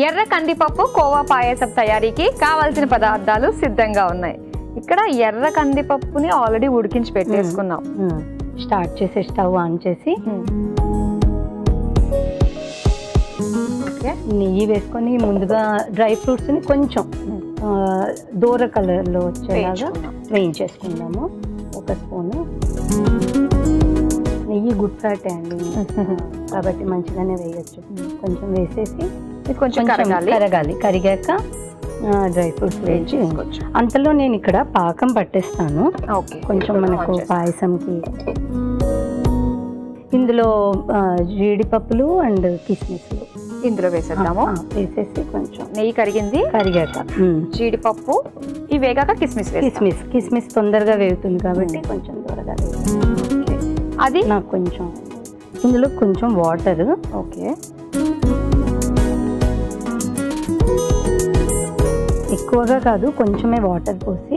ఎర్ర కందిపప్పు కోవా పాయసం తయారీకి కావాల్సిన పదార్థాలు సిద్ధంగా ఉన్నాయి. ఇక్కడ ఎర్ర కందిపప్పుని ఆల్రెడీ ఉడికించి పెట్టేసుకున్నాం. స్టార్ట్ చేసి స్టవ్ ఆన్ చేసి నెయ్యి వేసుకొని ముందుగా డ్రై ఫ్రూట్స్ ని కొంచెం దూర కలర్ లో వచ్చేలాగా వేయించేసుకుందాము. ఒక స్పూను నెయ్యి గుడ్ ఫ్యాట్ అండి కాబట్టి మంచిగానే వేయచ్చు. కొంచెం వేసేసి కొంచెం కరగాలి. కరిగాక డ్రై ఫ్రూట్స్ వేయించి అంతలో నేను ఇక్కడ పాకం పట్టేస్తాను. కొంచెం మనకు పాయసంకి ఇందులో జీడిపప్పులు అండ్ కిస్మిస్లు ఇందులో వేసేద్దాము. వేసేసి కొంచెం నెయ్యి కరిగాక జీడిపప్పు ఇవి వేగాక కిస్మిస్ తొందరగా వేగుతుంది కాబట్టి కొంచెం త్వరగా అది నాకు కొంచెం ఇందులో కొంచెం వాటర్. ఓకే, ఎక్కువగా కాదు, కొంచెమే వాటర్ పోసి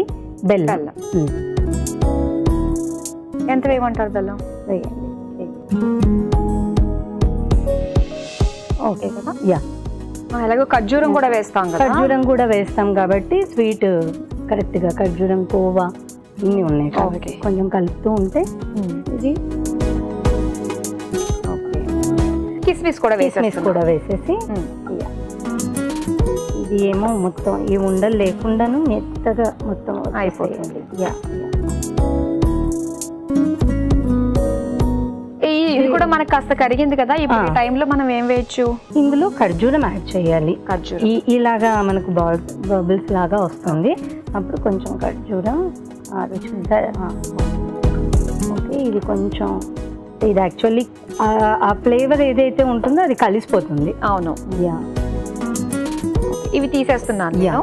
బెల్లం ఎంత వేయమంటారు? బెల్లం వేయండి. ఓకే కదా. యా, అలాగే ఖర్జూరం కూడా వేస్తాం కదా. ఖర్జూరం కూడా వేస్తాం కాబట్టి స్వీట్ కరెక్ట్ గా ఖర్జూరం కోవా ఇన్ని ఉన్నాయి కాబట్టి కొంచెం కలుపుతూ ఉంటే ఇది. కిస్మిస్ కూడా వేసేసి ఇది ఏమో మొత్తం ఈ ఉండలు లేకుండాను మెత్తగా మొత్తం అయిపోతుంది. ఇది కూడా మనకు కాస్త కరిగింది కదా. ఇప్పుడు ఈ టైంలో మనం ఏం వేయచ్చు? ఇందులో ఖర్జూరం యాడ్ చేయాలి. ఇలాగా మనకు బబుల్స్ లాగా వస్తుంది. అప్పుడు కొంచెం ఖర్జూరం ఓకే. ఇది కొంచెం ఇది యాక్చువల్లీ ఆ ఫ్లేవర్ ఏదైతే ఉంటుందో అది కలిసిపోతుంది. అవును. యా, ఇవి తీసేస్తున్నాను.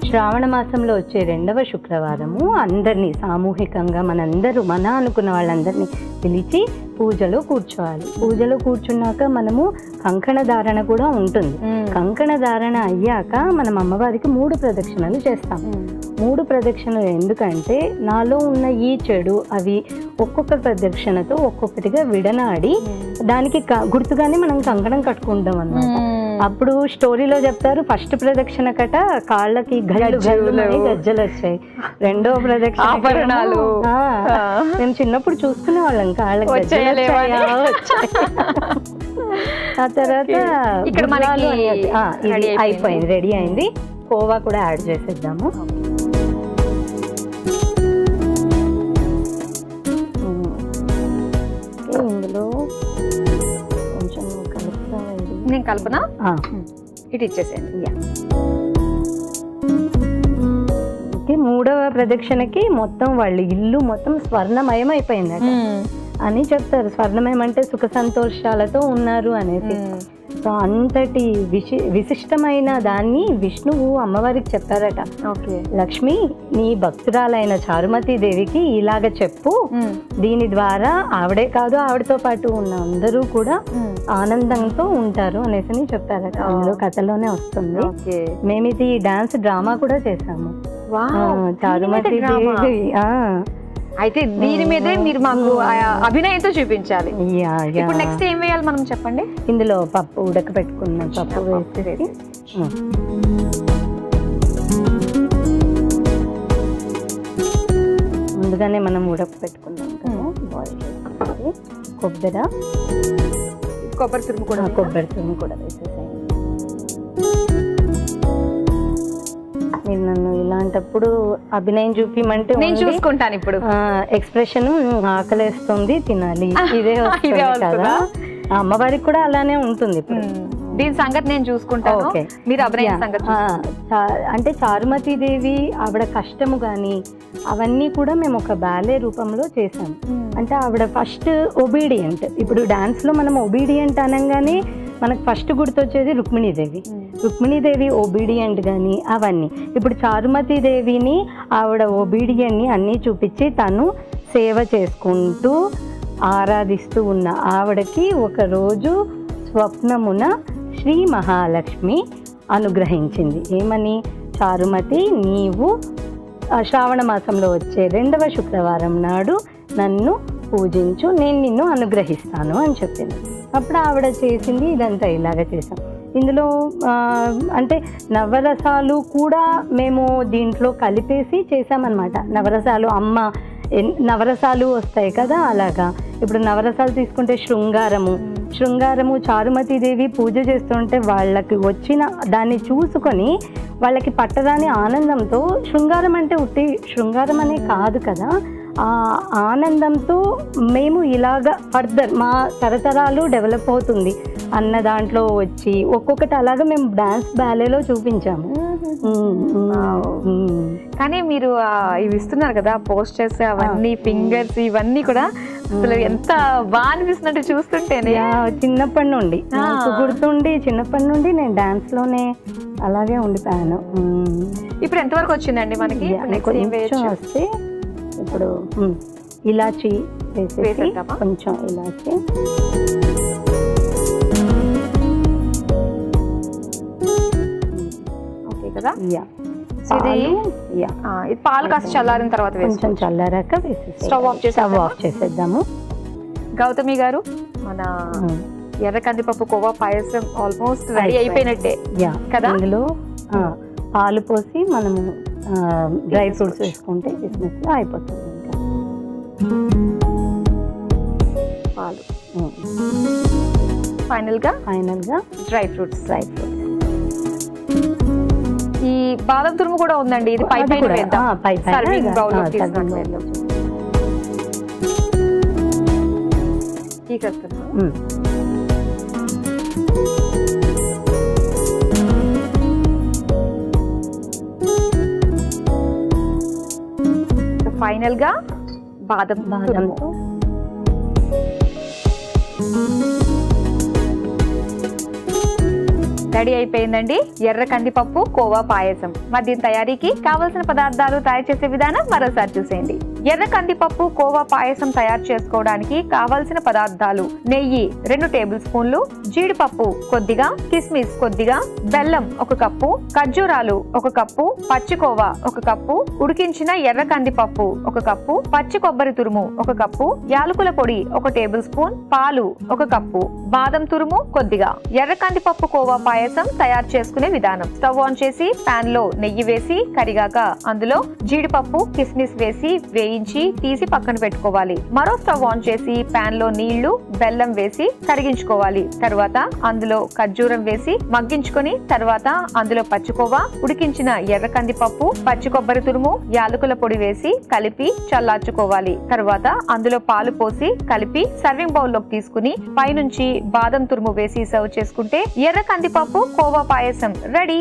శ్రావణ మాసంలో వచ్చే 2వ శుక్రవారము అందరినీ సామూహికంగా మన అనుకున్న వాళ్ళందరినీ పిలిచి పూజలో కూర్చోవాలి. పూజలో కూర్చున్నాక మనము కంకణ ధారణ కూడా ఉంటుంది. కంకణ ధారణ అయ్యాక మనం అమ్మవారికి 3 ప్రదక్షిణలు చేస్తాం. 3 ప్రదక్షిణలు ఎందుకంటే నాలో ఉన్న ఈ చెడు అవి ఒక్కొక్క ప్రదక్షిణతో ఒక్కొక్కటిగా విడనాడి దానికి గుర్తుగానే మనం కంకణం కట్టుకుంటాం అన్నమాట. అప్పుడు స్టోరీలో చెప్తారు, ఫస్ట్ ప్రదక్షిణ కట కాళ్ళకి గజ్జలు వచ్చాయి, 2వ ప్రదక్షిణ ఆభరణాలు. మేము చిన్నప్పుడు చూసుకునే వాళ్ళం కాళ్ళకి గజ్జలు వచ్చాయా. ఆ తర్వాత ఇక్కడ అయిపోయింది, రెడీ అయింది. కోవా కూడా యాడ్ చేసేద్దాము. ఇందులో కొంచెం కలుపుతామండి. నేను కలుపునా? ఇటు ఇచ్చేసేయండి. మూడవ ప్రదక్షిణకి మొత్తం వాళ్ళ ఇల్లు మొత్తం స్వర్ణమయం అయిపోయిందట అని చెప్తారు. స్వర్ణమయం అంటే సుఖ సంతోషాలతో ఉన్నారు అనేసి. సో అంతటి విశిష్టమైన దాన్ని విష్ణువు అమ్మవారికి చెప్పారట. లక్ష్మి, నీ భక్తురాలైన చారుమతి దేవికి ఇలాగ చెప్పు, దీని ద్వారా ఆవిడే కాదు ఆవిడతో పాటు ఉన్న అందరూ కూడా ఆనందంతో ఉంటారు అనేసి చెప్పారట. అందులో కథలోనే వస్తుంది. మేము ఇది డాన్స్ డ్రామా కూడా చేసాము. చారుమతి దేవి. అయితే దీని మీదే మీరు మాకు అభినయంతో చూపించాలి. ఇప్పుడు నెక్స్ట్ ఏం వేయాలి మనం చెప్పండి. ఇందులో పప్పు ఉడకబెట్టుకున్న పప్పు వేసి ముందుగానే మనం ఉడకబెట్టుకున్నాం కదా, బాయిల్ చేసుకుంటే కొబ్బరి తురుము కూడా వేసేసాయి. మీరు నన్ను ఇలాంటప్పుడు అభినయం చూపిమంటే నేను చూసుకుంటాను. ఇప్పుడు ఎక్స్ప్రెషన్ ఆకలేస్తుంది తినాలి ఇదే వస్తుంది కదా. అమ్మవారికి కూడా అలానే ఉంటుంది. ఇప్పుడు దీని సంగతి నేను చూసుకుంటాను, మీరు అభినయం సంగతి. అంటే చారుమతి దేవి ఆవిడ కష్టము కానీ అవన్నీ కూడా మేము ఒక బ్యాలే రూపంలో చేసాము. అంటే ఆవిడ ఫస్ట్ ఒబీడియంట్. ఇప్పుడు డాన్స్ లో మనం ఒబీడియంట్ అనగానే మనకు ఫస్ట్ గుర్తొచ్చేది రుక్మిణీదేవి ఒబీడియంట్ కానీ అవన్నీ. ఇప్పుడు చారుమతి దేవిని ఆవిడ ఒబీడియంట్ని అన్నీ చూపించి తను సేవ చేసుకుంటూ ఆరాధిస్తూ ఉన్న ఆవిడకి ఒకరోజు స్వప్నమున శ్రీ మహాలక్ష్మి అనుగ్రహించింది. ఏమని? చారుమతి, నీవు శ్రావణ మాసంలో వచ్చే 2వ శుక్రవారం నాడు నన్ను పూజించు, నేను నిన్ను అనుగ్రహిస్తాను అని చెప్పింది. అప్పుడు ఆవిడ చేసింది ఇదంతా ఇలాగ చేసాం. ఇందులో అంటే నవరసాలు కూడా మేము దీంట్లో కలిపేసి చేసామన్నమాట. నవరసాలు నవరసాలు వస్తాయి కదా, అలాగా. ఇప్పుడు నవరసాలు తీసుకుంటే శృంగారము చారుమతీదేవి పూజ చేస్తుంటే వాళ్ళకి వచ్చిన దాన్ని చూసుకొని వాళ్ళకి పట్టరాని ఆనందంతో, శృంగారం అంటే ఉట్టి శృంగారం అనే కాదు కదా, ఆ ఆనందంతో మేము ఇలాగ ఫర్దర్ మా తరతరాలు డెవలప్ అవుతుంది అన్న దాంట్లో వచ్చి ఒక్కొక్కటి అలాగా మేము డాన్స్ బ్యాలేలో చూపించాము. కానీ మీరు ఇవి ఇస్తున్నారు కదా పోస్టర్స్, అవన్నీ ఫింగర్స్, ఇవన్నీ కూడా అసలు ఎంత బాగా అనిపిస్తుందంటే చూస్తుంటేనే. చిన్నప్పటి నుండి నాకు గుర్తుండి, చిన్నప్పటి నుండి నేను డాన్స్ లోనే అలాగే ఉండిపోయాను. ఇప్పుడు ఎంతవరకు వచ్చిందండి మనకి? వస్తే ఇప్పుడు ఇలాచి వేసేసి కొంచెం ఇలాచి, ఓకే కదా. ఇది పాలు కాస్త చల్లారిన తర్వాత కొంచెం చల్లారాక స్టవ్ ఆఫ్ చేసేద్దాము. గౌతమి గారు, మన ఎర్ర కందిపప్పు కోవా పాయసం ఆల్మోస్ట్ రెడీ అయిపోయినట్టే కదా. ఇందులో పాలు పోసి మనము డ్రై ఫ్రూట్స్ వేసుకుంటే బిజినెస్ లో అయిపోతుంది. పాలు ఫైనల్ గా డ్రై ఫ్రూట్స్. ఈ బాదం తురుము కూడా ఉందండి, ఇది పై పైన వేద్దాం. సర్వింగ్ బౌల్ లో తీసుకుంటాం. ఫైనల్ గా బాదంతో రెడీ అయిపోయిందండి ఎర్ర కందిపప్పు కోవా పాయసం. మరి దీని తయారీకి కావలసిన పదార్థాలు, తయారు చేసే విధానం మరోసారి చూసేయండి. ఎర్ర కందిపప్పు కోవా పాయసం తయారు చేసుకోవడానికి కావలసిన పదార్థాలు: నెయ్యి 2 టేబుల్ స్పూన్లు, జీడిపప్పు కొద్దిగా, కిస్మిస్ కొద్దిగా, బెల్లం 1 కప్పు, ఖర్జూరాలు 1 కప్పు, పచ్చి కోవా 1 కప్పు, ఉడికించిన ఎర్ర కందిపప్పు 1 కప్పు, పచ్చి కొబ్బరి తురుము 1 కప్పు, యాలకుల పొడి 1 టేబుల్ స్పూన్, పాలు 1 కప్పు, బాదం తురుము కొద్దిగా. ఎర్ర కందిపప్పు కోవా పాయసం తయారు చేసుకునే విధానం: స్టవ్ ఆన్ చేసి పాన్ లో నెయ్యి వేసి కరిగాక అందులో జీడిపప్పు, కిస్మిస్ వేసి వేయించి తీసి పక్కన పెట్టుకోవాలి. మరో స్టవ్ ఆన్ చేసి పాన్ లో నీళ్లు, బెల్లం వేసి కరిగించుకోవాలి. తర్వాత అందులో ఖర్జూరం వేసి మగ్గించుకొని తర్వాత అందులో పచ్చికోవా, ఉడికించిన ఎర్ర కందిపప్పు, పచ్చి కొబ్బరి తురుము, యాలకుల పొడి వేసి కలిపి చల్లార్చుకోవాలి. తర్వాత అందులో పాలు పోసి కలిపి సర్వింగ్ బౌల్ లోకి తీసుకుని పైనుంచి బాదం తురుము వేసి సర్వ్ చేసుకుంటే ఎర్ర కందిపప్పు కోవా పాయసం రెడీ.